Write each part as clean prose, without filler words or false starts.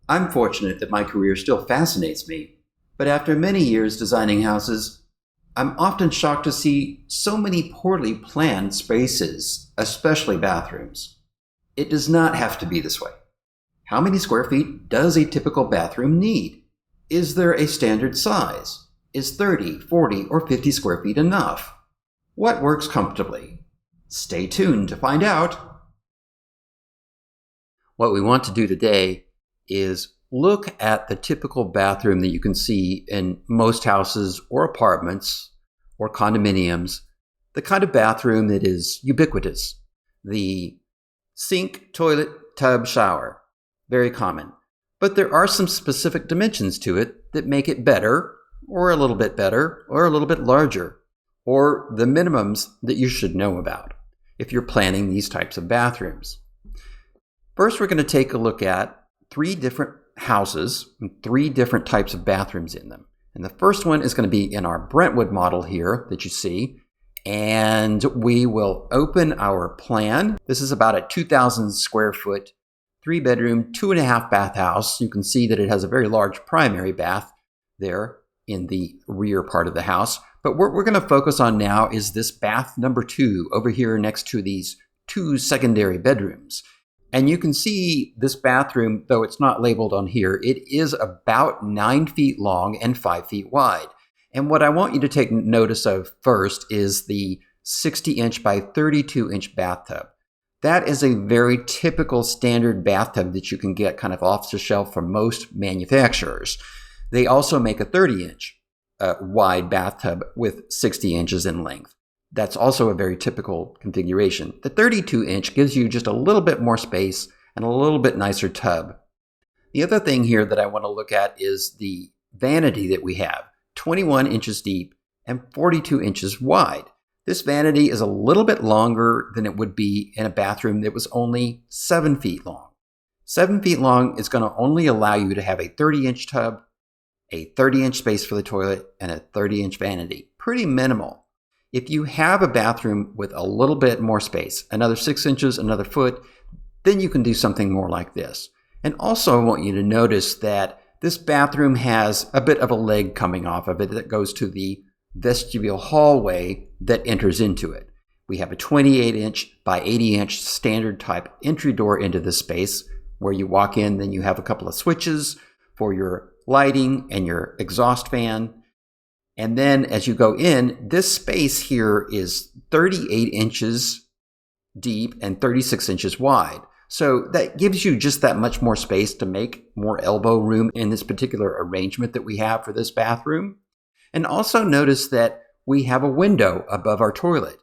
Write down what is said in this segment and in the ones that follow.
I'm fortunate that my career still fascinates me, but after many years designing houses, I'm often shocked to see so many poorly planned spaces, especially bathrooms. It does not have to be this way. How many square feet does a typical bathroom need? Is there a standard size? Is 30, 40, or 50 square feet enough? What works comfortably? Stay tuned to find out. What we want to do today is look at the typical bathroom that you can see in most houses or apartments or condominiums, the kind of bathroom that is ubiquitous. The sink, toilet, tub, shower, very common. But there are some specific dimensions to it that make it better, or a little bit better, or a little bit larger, or the minimums that you should know about if you're planning these types of bathrooms. First, we're going to take a look at 3 different houses and 3 different types of bathrooms in them. And the first one is going to be in our Brentwood model here that you see. And we will open our plan. This is about a 2,000 square foot, 3-bedroom, 2.5 bath house. You can see that it has a very large primary bath there in the rear part of the house. But what we're going to focus on now is this bath number 2 over here next to these 2 secondary bedrooms. And you can see this bathroom, though it's not labeled on here, it is about 9 feet long and 5 feet wide. And what I want you to take notice of first is the 60-inch by 32-inch bathtub. That is a very typical standard bathtub that you can get kind of off the shelf from most manufacturers. They also make a 30-inch wide bathtub with 60 inches in length. That's also a very typical configuration. The 32-inch gives you just a little bit more space and a little bit nicer tub. The other thing here that I want to look at is the vanity that we have, 21 inches deep and 42 inches wide. This vanity is a little bit longer than it would be in a bathroom that was only 7 feet long. 7 feet long is going to only allow you to have a 30-inch tub, a 30-inch space for the toilet, and a 30-inch vanity. Pretty minimal. If you have a bathroom with a little bit more space, another 6 inches, another foot, then you can do something more like this. And also I want you to notice that this bathroom has a bit of a leg coming off of it that goes to the vestibule hallway that enters into it. We have a 28-inch by 80-inch standard type entry door into this space where you walk in, then you have a couple of switches for your lighting and your exhaust fan. And then as you go in, this space here is 38 inches deep and 36 inches wide. So that gives you just that much more space to make more elbow room in this particular arrangement that we have for this bathroom. And also notice that we have a window above our toilet.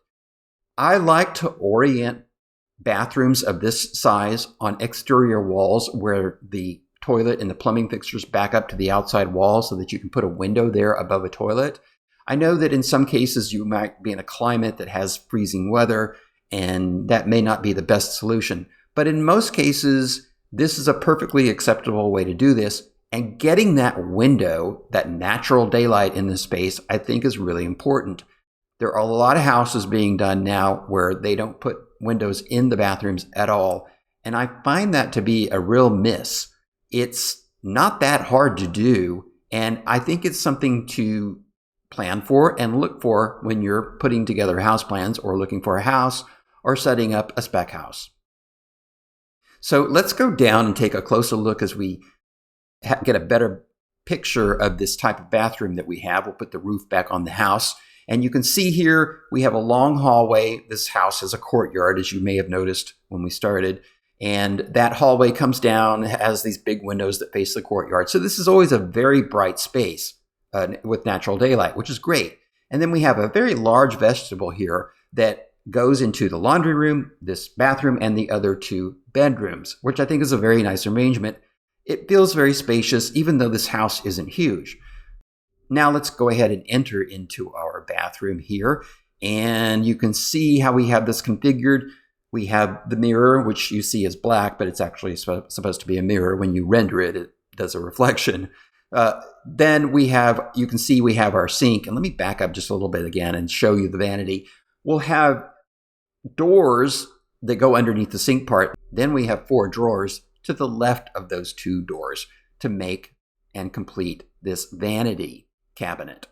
I like to orient bathrooms of this size on exterior walls where the toilet and the plumbing fixtures back up to the outside wall so that you can put a window there above a toilet. I know that in some cases you might be in a climate that has freezing weather and that may not be the best solution. But in most cases, this is a perfectly acceptable way to do this. And getting that window, that natural daylight in the space, I think is really important. There are a lot of houses being done now where they don't put windows in the bathrooms at all. And I find that to be a real miss. It's not that hard to do, and I think it's something to plan for and look for when you're putting together house plans or looking for a house or setting up a spec house. So let's go down and take a closer look as we get a better picture of this type of bathroom that we have. We'll put the roof back on the house, and you can see here we have a long hallway. This house has a courtyard, as you may have noticed when we started. And that hallway comes down, has these big windows that face the courtyard. So this is always a very bright space with natural daylight, which is great. And then we have a very large vestibule here that goes into the laundry room, this bathroom, and the other 2 bedrooms, which I think is a very nice arrangement. It feels very spacious, even though this house isn't huge. Now let's go ahead and enter into our bathroom here. And you can see how we have this configured. We have the mirror, which you see is black, but it's actually supposed to be a mirror. When you render it, it does a reflection. Then you can see we have our sink. And let me back up just a little bit again and show you the vanity. We'll have doors that go underneath the sink part. Then we have 4 drawers to the left of those two doors to make and complete this vanity cabinet.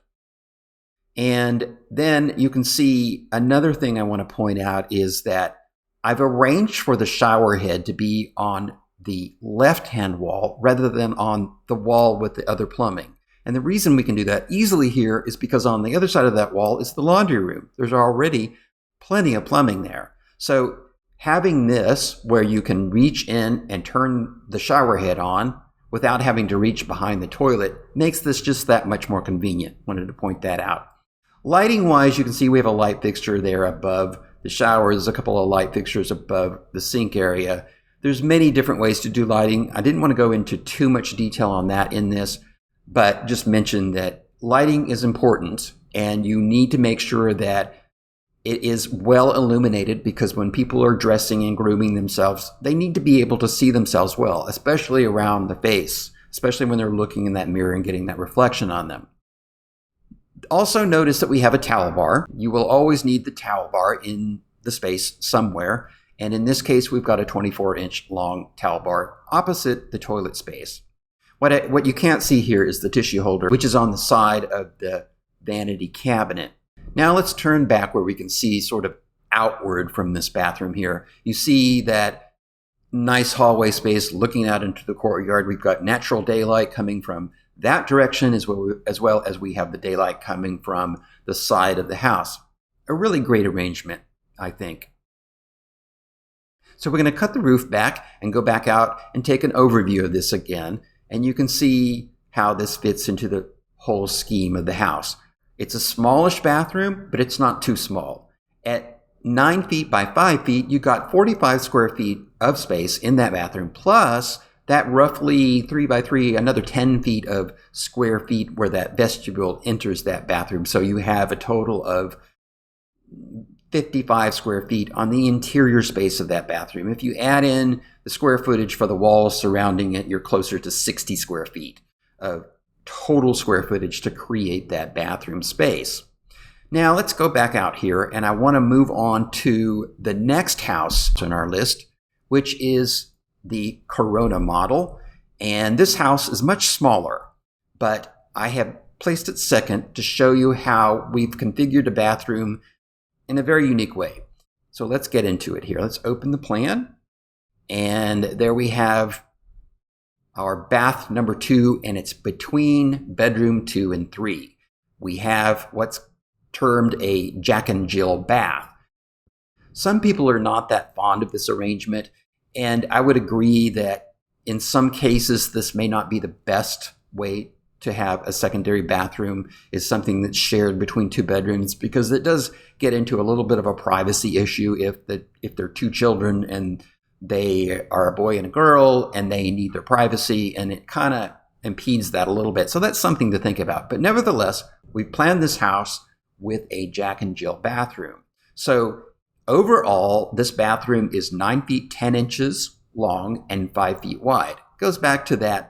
And then you can see another thing I want to point out is that I've arranged for the shower head to be on the left-hand wall rather than on the wall with the other plumbing. And the reason we can do that easily here is because on the other side of that wall is the laundry room. There's already plenty of plumbing there. So having this where you can reach in and turn the shower head on without having to reach behind the toilet makes this just that much more convenient. Wanted to point that out. Lighting wise, you can see we have a light fixture there above the shower. There's a couple of light fixtures above the sink area. There's many different ways to do lighting. I didn't want to go into too much detail on that in this, but just mention that lighting is important and you need to make sure that it is well illuminated, because when people are dressing and grooming themselves, they need to be able to see themselves well, especially around the face, especially when they're looking in that mirror and getting that reflection on them. Also notice that we have a towel bar. You will always need the towel bar in the space somewhere. And in this case, we've got a 24-inch long towel bar opposite the toilet space. What you can't see here is the tissue holder, which is on the side of the vanity cabinet. Now let's turn back where we can see sort of outward from this bathroom here. You see that nice hallway space looking out into the courtyard. We've got natural daylight coming from that direction as well as we have the daylight coming from the side of the house. A really great arrangement, I think. So we're going to cut the roof back and go back out and take an overview of this again. And you can see how this fits into the whole scheme of the house. It's a smallish bathroom, but it's not too small. At 9 feet by 5 feet, you got 45 square feet of space in that bathroom, plus that roughly 3 by 3, another 10 feet of square feet where that vestibule enters that bathroom. So you have a total of 55 square feet on the interior space of that bathroom. If you add in the square footage for the walls surrounding it, you're closer to 60 square feet of total square footage to create that bathroom space. Now let's go back out here, and I want to move on to the next house on our list, which is the Corona model. And this house is much smaller, but I have placed it second to show you how we've configured a bathroom in a very unique way. So let's get into it here. Let's open the plan, and there we have our bath number 2, and it's between bedroom 2 and 3. We have what's termed a Jack and Jill bath. Some people are not that fond of this arrangement, and I would agree that in some cases this may not be the best way to have a secondary bathroom, is something that's shared between 2 bedrooms, because it does get into a little bit of a privacy issue if there are 2 children and they are a boy and a girl and they need their privacy, and it kind of impedes that a little bit. So that's something to think about. But nevertheless, we planned this house with a Jack and Jill bathroom. So overall, this bathroom is 9 feet 10 inches long and 5 feet wide. Goes back to that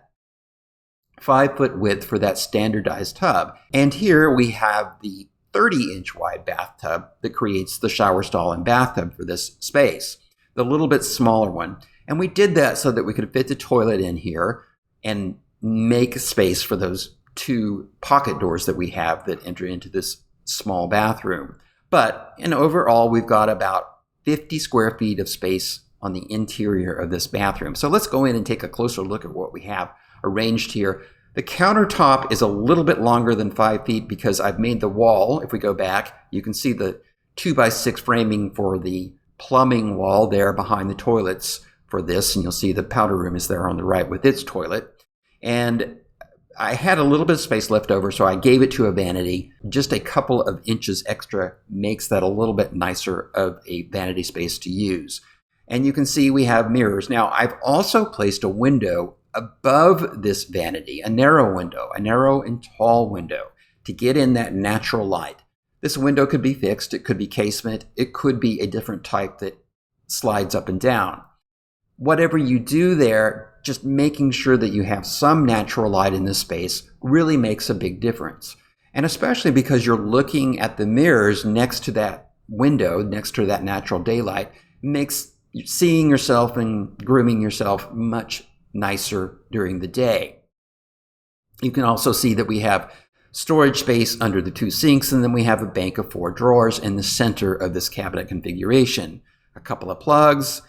5-foot width for that standardized tub. And here we have the 30-inch wide bathtub that creates the shower stall and bathtub for this space, the little bit smaller one. And we did that so that we could fit the toilet in here and make space for those 2 pocket doors that we have that enter into this small bathroom. But overall, we've got about 50 square feet of space on the interior of this bathroom. So let's go in and take a closer look at what we have arranged here. The countertop is a little bit longer than 5 feet because I've made the wall. If we go back, you can see the 2x6 framing for the plumbing wall there behind the toilets for this, and you'll see the powder room is there on the right with its toilet. And I had a little bit of space left over, so I gave it to a vanity. Just a couple of inches extra makes that a little bit nicer of a vanity space to use. And you can see we have mirrors. Now, I've also placed a window above this vanity, a narrow and tall window to get in that natural light. This window could be fixed, it could be casement, it could be a different type that slides up and down. Whatever you do there, just making sure that you have some natural light in this space really makes a big difference. And especially because you're looking at the mirrors next to that window, next to that natural daylight, makes seeing yourself and grooming yourself much nicer during the day. You can also see that we have storage space under the 2 sinks, and then we have a bank of 4 drawers in the center of this cabinet configuration. A couple of plugs.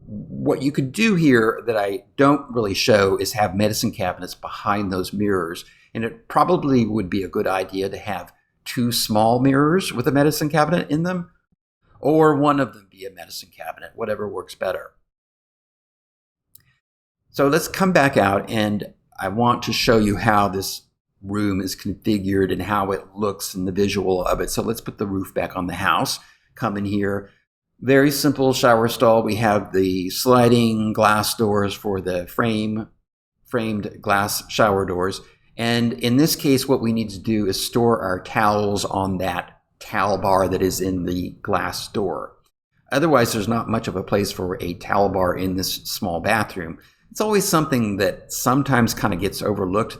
What you could do here that I don't really show is have medicine cabinets behind those mirrors, and it probably would be a good idea to have 2 small mirrors with a medicine cabinet in them, or one of them be a medicine cabinet, whatever works better. So let's come back out, and I want to show you how this room is configured and how it looks and the visual of it. So let's put the roof back on the house. Come in here. Very simple shower stall. We have the sliding glass doors for the framed glass shower doors. And in this case, what we need to do is store our towels on that towel bar that is in the glass door. Otherwise, there's not much of a place for a towel bar in this small bathroom. It's always something that sometimes kind of gets overlooked.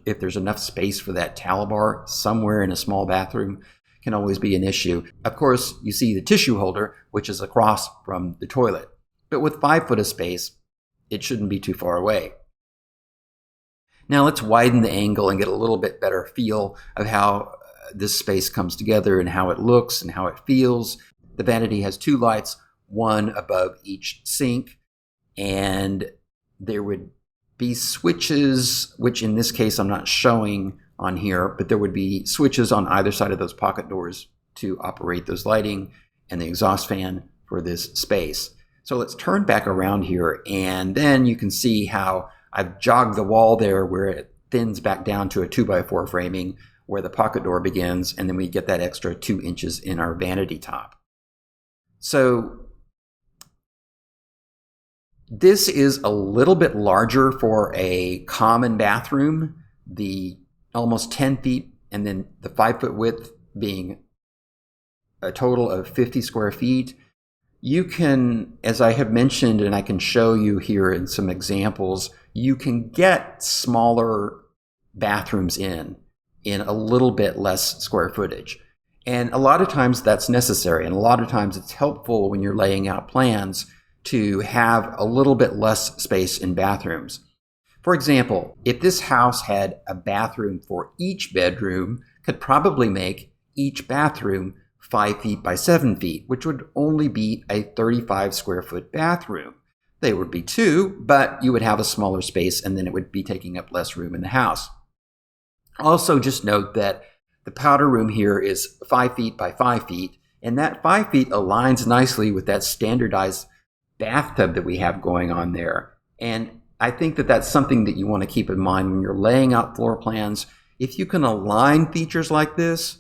If there's enough space for that towel bar somewhere in a small bathroom, can always be an issue. Of course, you see the tissue holder, which is across from the toilet. But with 5 foot of space, it shouldn't be too far away. Now let's widen the angle and get a little bit better feel of how this space comes together and how it looks and how it feels. The vanity has 2 lights, one above each sink, and there would be switches, which in this case I'm not showing on here, but there would be switches on either side of those pocket doors to operate those lighting and the exhaust fan for this space. So let's turn back around here, and then you can see how I've jogged the wall there where it thins back down to a 2x4 framing where the pocket door begins, and then we get that extra 2 inches in our vanity top. So this is a little bit larger for a common bathroom, the almost 10 feet and then the 5 foot width being a total of 50 square feet. You can, as I have mentioned, and I can show you here in some examples, you can get smaller bathrooms in a little bit less square footage. And a lot of times that's necessary, and a lot of times it's helpful when you're laying out plans to have a little bit less space in bathrooms. For example, if this house had a bathroom for each bedroom, could probably make each bathroom 5 feet by 7 feet, which would only be a 35 square foot bathroom. They would be 2, but you would have a smaller space, and then it would be taking up less room in the house. Also, just note that the powder room here is 5 feet by 5 feet, and that 5 feet aligns nicely with that standardized bathtub that we have going on there. And I think that that's something that you want to keep in mind when you're laying out floor plans. If you can align features like this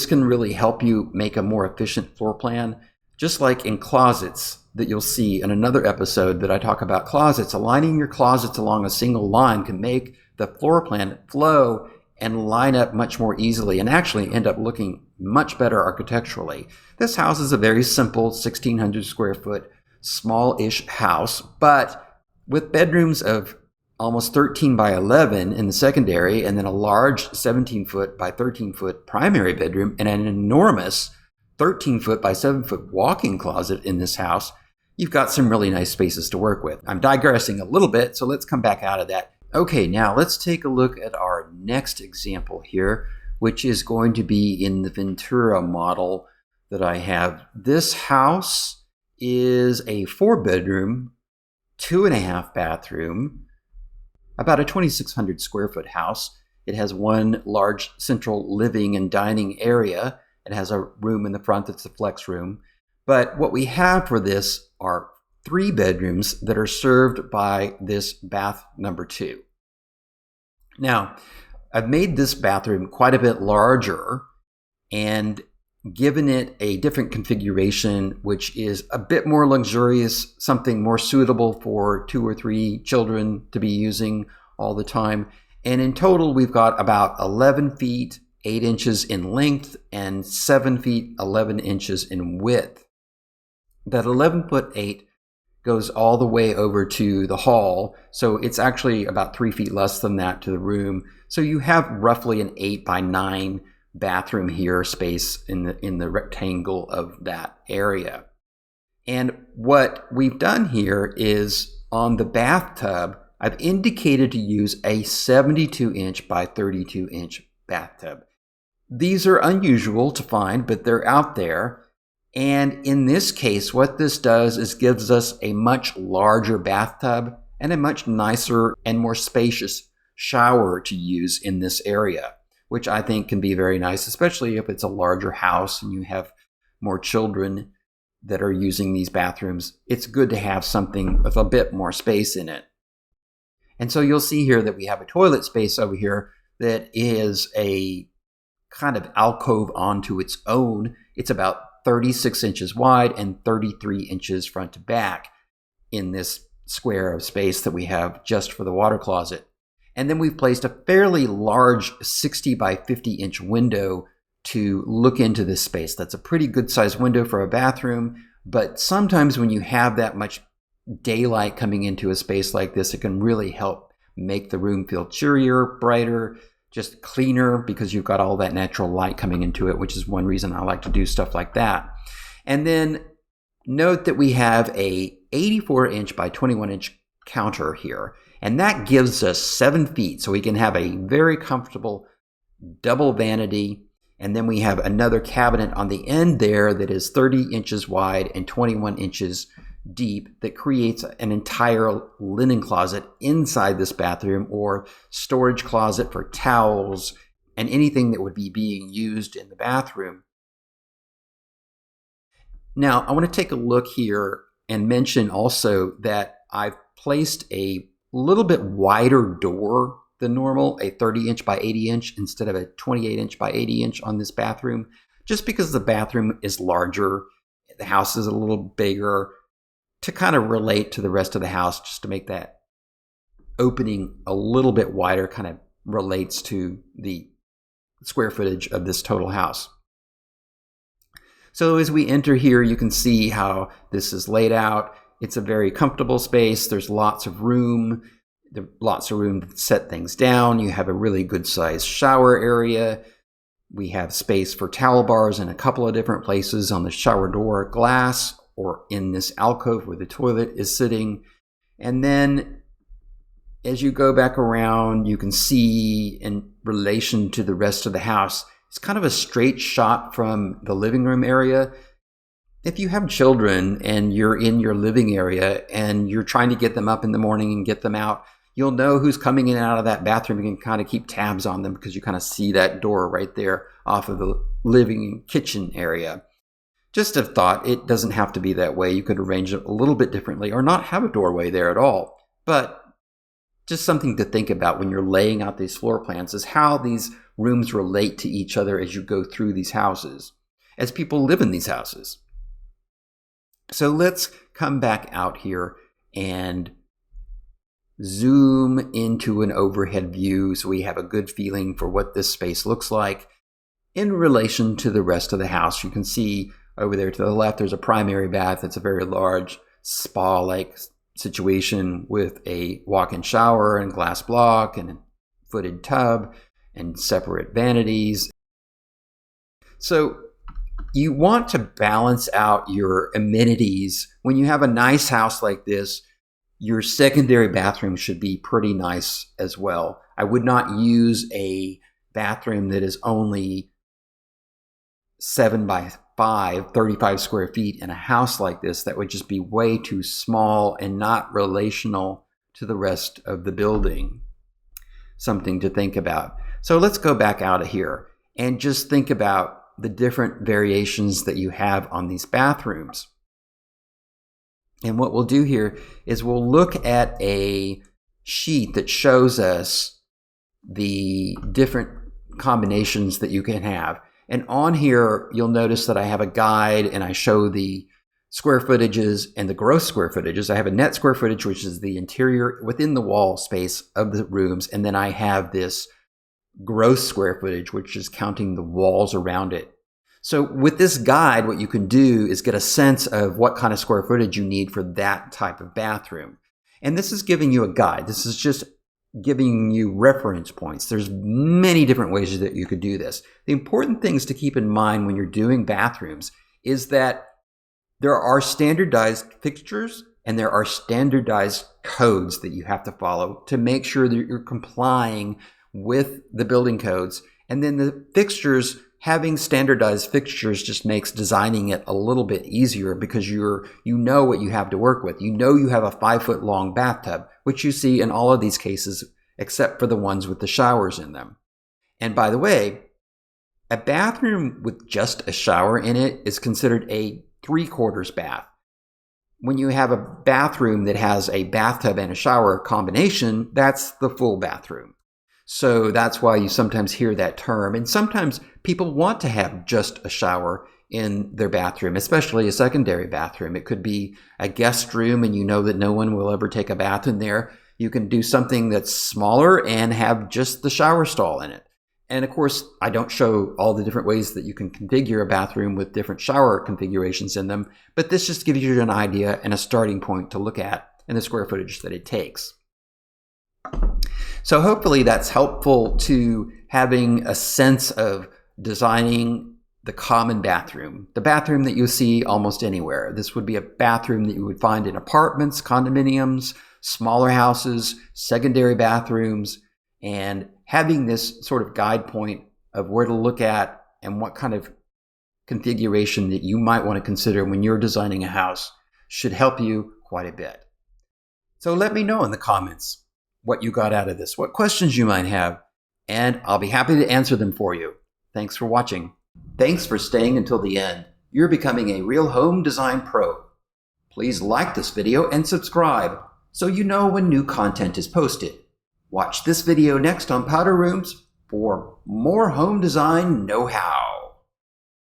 can really help you make a more efficient floor plan. Just like in closets that you'll see in another episode that I talk about closets, aligning your closets along a single line can make the floor plan flow and line up much more easily and actually end up looking much better architecturally. This house is a very simple 1,600 square foot, small-ish house, but with bedrooms of almost 13 by 11 in the secondary, and then a large 17 foot by 13 foot primary bedroom, and an enormous 13 foot by 7 foot walk-in closet in this house, you've got some really nice spaces to work with. I'm digressing a little bit, so let's come back out of that. Okay, now let's take a look at our next example here, which is going to be in the Ventura model that I have. This house is a 4-bedroom, 2.5 bathroom, about a 2,600 square foot house. It has one large central living and dining area. It has a room in the front that's the flex room. But what we have for this are 3 bedrooms that are served by this bath number 2. Now, I've made this bathroom quite a bit larger and given it a different configuration, which is a bit more luxurious, something more suitable for 2 or 3 children to be using all the time. And in total, we've got about 11 feet, 8 inches in length and 7 feet, 11 inches in width. That 11 foot 8 goes all the way over to the hall. So it's actually about 3 feet less than that to the room. So you have roughly an 8 by 9 bathroom here space in the rectangle of that area. And what we've done here is on the bathtub, I've indicated to use a 72-inch by 32-inch bathtub. These are unusual to find, but they're out there. And in this case, what this does is gives us a much larger bathtub and a much nicer and more spacious shower to use in this area, which I think can be very nice, especially if it's a larger house and you have more children that are using these bathrooms. It's good to have something with a bit more space in it. And so you'll see here that we have a toilet space over here that is a kind of alcove onto its own. It's about 36 inches wide and 33 inches front to back in this square of space that we have just for the water closet. And then we've placed a fairly large 60 by 50 inch window to look into this space. That's a pretty good sized window for a bathroom, but sometimes when you have that much daylight coming into a space like this, it can really help make the room feel cheerier, brighter, just cleaner, because you've got all that natural light coming into it, which is one reason I like to do stuff like that. And then note that we have a 84-inch by 21-inch counter here, and that gives us 7 feet, so we can have a very comfortable double vanity. And then we have another cabinet on the end there that is 30 inches wide and 21 inches deep that creates an entire linen closet inside this bathroom, or storage closet for towels and anything that would be being used in the bathroom. Now, I want to take a look here and mention also that I've placed a little bit wider door than normal, a 30-inch by 80-inch instead of a 28-inch by 80-inch on this bathroom, just because the bathroom is larger, the house is a little bigger, to kind of relate to the rest of the house, just to make that opening a little bit wider, kind of relates to the square footage of this total house. So as we enter here, you can see how this is laid out. It's a very comfortable space. There's lots of room. Lots of room to set things down. You have a really good sized shower area. We have space for towel bars in a couple of different places on the shower door glass or in this alcove where the toilet is sitting. And then as you go back around, you can see in relation to the rest of the house, it's kind of a straight shot from the living room area. If you have children and you're in your living area and you're trying to get them up in the morning and get them out, you'll know who's coming in and out of that bathroom. You can kind of keep tabs on them because you kind of see that door right there off of the living and kitchen area. Just a thought, it doesn't have to be that way. You could arrange it a little bit differently or not have a doorway there at all. But just something to think about when you're laying out these floor plans is how these rooms relate to each other as you go through these houses, as people live in these houses. So let's come back out here and zoom into an overhead view so we have a good feeling for what this space looks like in relation to the rest of the house. You can see over there to the left, there's a primary bath. It's a very large spa-like situation with a walk-in shower and glass block and a footed tub and separate vanities. So you want to balance out your amenities. When you have a nice house like this, your secondary bathroom should be pretty nice as well. I would not use a bathroom that is only 7 by 5, 35 square feet in a house like this. That would just be way too small and not relational to the rest of the building. Something to think about. So let's go back out of here and just think about the different variations that you have on these bathrooms. And what we'll do here is we'll look at a sheet that shows us the different combinations that you can have. And on here, you'll notice that I have a guide and I show the square footages and the gross square footages. I have a net square footage, which is the interior within the wall space of the rooms. And then I have this gross square footage, which is counting the walls around it. So with this guide, what you can do is get a sense of what kind of square footage you need for that type of bathroom. And this is giving you a guide. This is just giving you reference points. There's many different ways that you could do this. The important things to keep in mind when you're doing bathrooms is that There are standardized fixtures and there are standardized codes that you have to follow to make sure that you're complying with the building codes. And then the fixtures, having standardized fixtures just makes designing it a little bit easier because you know what you have to work with. You know you have a 5-foot long bathtub, which you see in all of these cases except for the ones with the showers in them. And by the way, a bathroom with just a shower in it is considered a 3/4 bath. When you have a bathroom that has a bathtub and a shower combination, that's the full bathroom. So that's why you sometimes hear that term. And sometimes people want to have just a shower in their bathroom, especially a secondary bathroom. It could be a guest room and you know that no one will ever take a bath in there. You can do something that's smaller and have just the shower stall in it. And of course, I don't show all the different ways that you can configure a bathroom with different shower configurations in them, but this just gives you an idea and a starting point to look at and the square footage that it takes. So hopefully that's helpful to having a sense of designing the common bathroom, the bathroom that you see almost anywhere. This would be a bathroom that you would find in apartments, condominiums, smaller houses, secondary bathrooms, and having this sort of guide point of where to look at and what kind of configuration that you might want to consider when you're designing a house should help you quite a bit. So let me know in the comments what you got out of this, what questions you might have, and I'll be happy to answer them for you. Thanks for watching. Thanks for staying until the end. You're becoming a real home design pro. Please like this video and subscribe so you know when new content is posted. Watch this video next on Powder Rooms for more home design know-how.